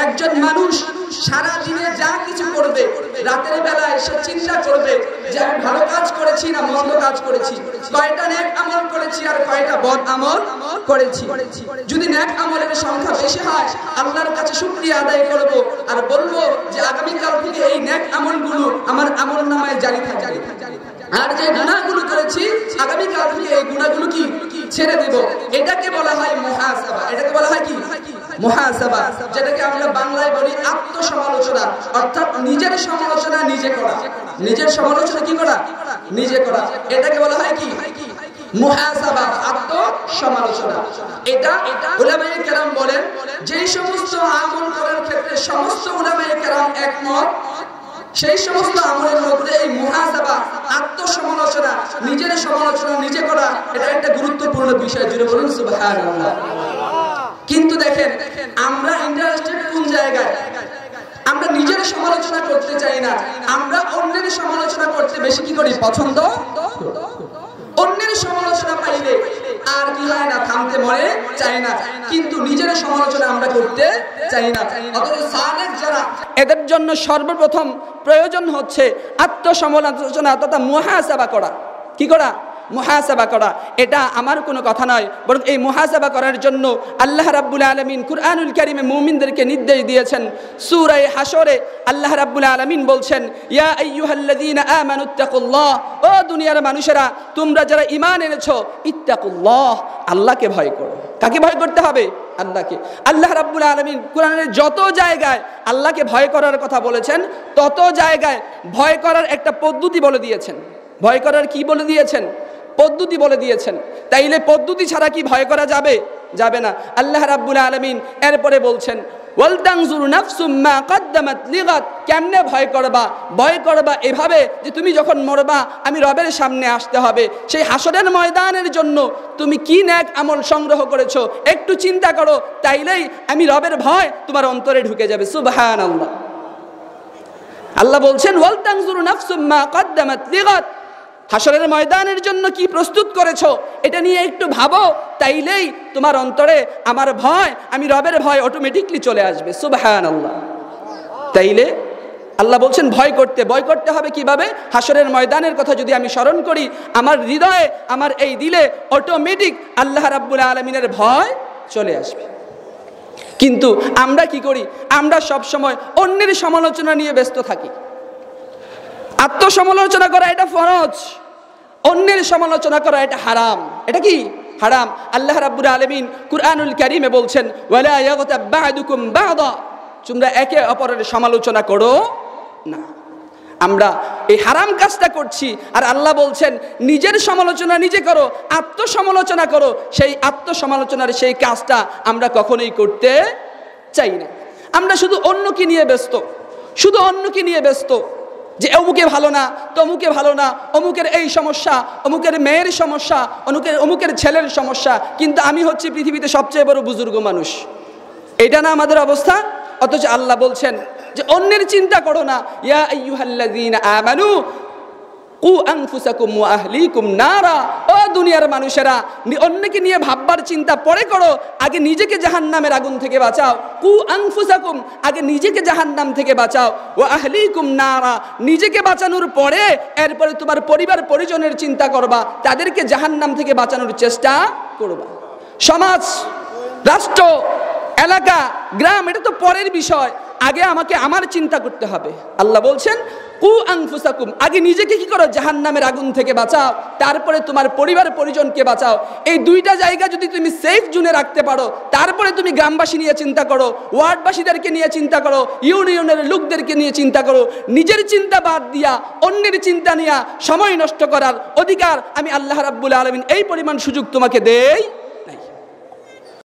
একজন মানুষ সারা দিনে যা কিছু করবে, রাতের বেলায় সে চিন্তা করবে যে আমি ভালো কাজ করেছি না মন্দ কাজ করেছি, কয়টা নেক আমল করেছি আর কয়টা বদ আমল করেছি। যদি নেক আমলের সংখ্যা বেশি হয়, আল্লাহর কাছে শুকরিয়া আদায় করব আর বলবো যে আগামীকাল থেকে এই নেক আমলগুলো আমার আমলনামায় জারি থাকবে। আর যে গুনাহগুলো করেছি, আগামীকাল থেকে এই গুনাহগুলো কি ছেড়ে দেব। এটাকে বলা হয় মুহাসাবা। এটাকে বলা হয় কি? মুহাসাবা, যেটাকে আমরা বাংলায় বলি আত্মসমালোচনা, অর্থাৎ নিজের সমালোচনা নিজে করা। নিজের সমালোচনা কি করা? নিজে করা। এটাকে বলা হয় কি? মুহাসাবা, আত্মসমালোচনা। এটা উলামায়ে কেরাম বলেন, যে সমস্ত আমল করার ক্ষেত্রে সমস্ত উলামায়ে কেরাম একমত, সেই সমস্ত আমলের মধ্যে এই মুহাসাবা, আত্মসমালোচনা, নিজের সমালোচনা নিজে করা, এটা একটা গুরুত্বপূর্ণ বিষয়। জুড়ে বলুন সুবহানাল্লাহ। কিন্তু দেখেন, আমরা ইন্টারেস্টেড কোন জায়গায়? আমরা নিজের সমালোচনা করতে চাই না, আমরা অন্যের সমালোচনা করতে বেশি কি করি? পছন্দ। অন্যের সমালোচনা পাইলে আর কি হয় না? থামতে মনে চাই না, কিন্তু নিজের সমালোচনা আমরা করতে চাই না। অথচ সালেহ যারা, এদের জন্য সর্বপ্রথম প্রয়োজন হচ্ছে আত্মসমালোচনা তথা মুহাসাবা করা। কি করা? মুহাসাবা করা। এটা আমার কোনো কথা নয়, বরং এই মুহাসাবা করার জন্য আল্লাহ রাব্বুল আলামিন কুরআনুল কারীমে মুমিনদেরকে নির্দেশ দিয়েছেন। সূরা হাশরে আল্লাহ রাব্বুল আলামিন বলছেন, ইয়া আইয়ুহাল্লাযীনা আমানুত্তাকুল্লাহ, ও দুনিয়ার মানুষেরা, তোমরা যারা ঈমান এনেছো, ইত্তাকুল্লাহ, আল্লাহকে ভয় করো। কাকে ভয় করতে হবে? আল্লাহকে। আল্লাহ রাব্বুল আলামিন কুরআনের যত জায়গায় আল্লাহকে ভয় করার কথা বলেছেন, তত জায়গায় ভয় করার একটা পদ্ধতি বলে দিয়েছেন। ভয় করার কি বলে দিয়েছেন? পদ্ধতি বলে দিয়েছেন। তাইলে পদ্ধতি ছাড়া কি ভয় করা যাবে? যাবে না। আল্লাহ রাব্বুল আলামিন এরপরে বলছেন, ওয়াল তানজুর নাফসুম মা কদ্দামাত লিগাদ, কেমনে ভয় করবা? ভয় করবা এভাবে যে তুমি যখন মরবা, আমি রবের সামনে আসতে হবে, সেই হাসরের ময়দানের জন্য তুমি কি নেক আমল সংগ্রহ করেছো একটু চিন্তা করো, তাইলেই আমি রবের ভয় তোমার অন্তরে ঢুকে যাবে। সুবহানাল্লাহ। আল্লাহ বলছেন, ওয়াল তানজুর নাফসুম মা কদ্দামাত লিগাদ, হাসরের ময়দানের জন্য কি প্রস্তুত করেছো এটা নিয়ে একটু ভাবো, তাইলেই তোমার অন্তরে আমার ভয়, আমি রবের ভয় অটোমেটিকলি চলে আসবে। সুবহানাল্লাহ। তাইলে আল্লাহ বলছেন ভয় করতে হবে কিভাবে? হাসরের ময়দানের কথা যদি আমি স্মরণ করি, আমার হৃদয়ে, আমার এই দিলে অটোমেটিক আল্লাহ রাব্বুল আলামিনের ভয় চলে আসবে। কিন্তু আমরা কি করি? আমরা সব সময় অন্যের সমালোচনা নিয়ে ব্যস্ত থাকি। আত্মসমালোচনা করা এটা ফরজ, অন্যের সমালোচনা করা এটা হারাম। এটা কি? হারাম। আল্লাহ রাব্বুল আলামিন কুরআনুল কারীমে বলছেন, ওয়ালা ইয়াগতাব বা'দুকুম বা'দা, তোমরা একে অপরের সমালোচনা করো না। আমরা এই হারাম কাজটা করছি, আর আল্লাহ বলছেন নিজের সমালোচনা নিজে করো, আত্মসমালোচনা করো। সেই আত্মসমালোচনার সেই কাজটা আমরা কখনোই করতে চাই না। আমরা শুধু অন্যকে নিয়ে ব্যস্ত, শুধু অন্যকে নিয়ে ব্যস্ত, যে অমুকে ভালো না, তমুকে ভালো না, অমুকের এই সমস্যা, অমুকের মেয়ের সমস্যা, অমুকের ছেলের সমস্যা, কিন্তু আমি হচ্ছি পৃথিবীতে সবচেয়ে বড় বুজুর্গ মানুষ। এটা না আমাদের অবস্থা? অথচ আল্লাহ বলছেন যে অন্যের চিন্তা করো না। ইয়া আইয়ুহাল্লাযীনা আমানু কু আনফুসাকুম ওয়া আহলিকুম নারা, ও দুনিয়ার মানুষেরা, অন্যকে নিয়ে ভাববার চিন্তা পরে করো, আগে নিজেকে জাহান্নামের আগুন থেকে বাঁচাও। কু আনফুসাকুম, আগে নিজেকে জাহান্নাম থেকে বাঁচাও। ওয়া আহলিকুম নারা, নিজেকে বাঁচানোর পরে এরপরে তোমার পরিবার পরিজনের চিন্তা করবা, তাদেরকে জাহান্নাম থেকে বাঁচানোর চেষ্টা করবা। সমাজ, রাষ্ট্র, এলাকা, গ্রাম, এটা তো পরের বিষয়, আগে আমাকে আমার চিন্তা করতে হবে। আল্লাহ বলছেন কু আনফুসাকুম, আগে নিজেকে কি করো? জাহান্নামের আগুন থেকে বাঁচাও, তারপরে তোমার পরিবার পরিজনকে বাঁচাও। এই দুইটা জায়গা যদি তুমি সেফ জোনে রাখতে পারো, তারপরে তুমি গ্রামবাসী নিয়ে চিন্তা করো, ওয়ার্ডবাসীদেরকে নিয়ে চিন্তা করো, ইউনিয়নের লোকদেরকে নিয়ে চিন্তা করো। নিজের চিন্তা বাদ দিয়া অন্যের চিন্তা নিয়ে সময় নষ্ট করার অধিকার আমি আল্লাহ রাব্বুল আলামিন এই পরিমাণ সুযোগ তোমাকে দেই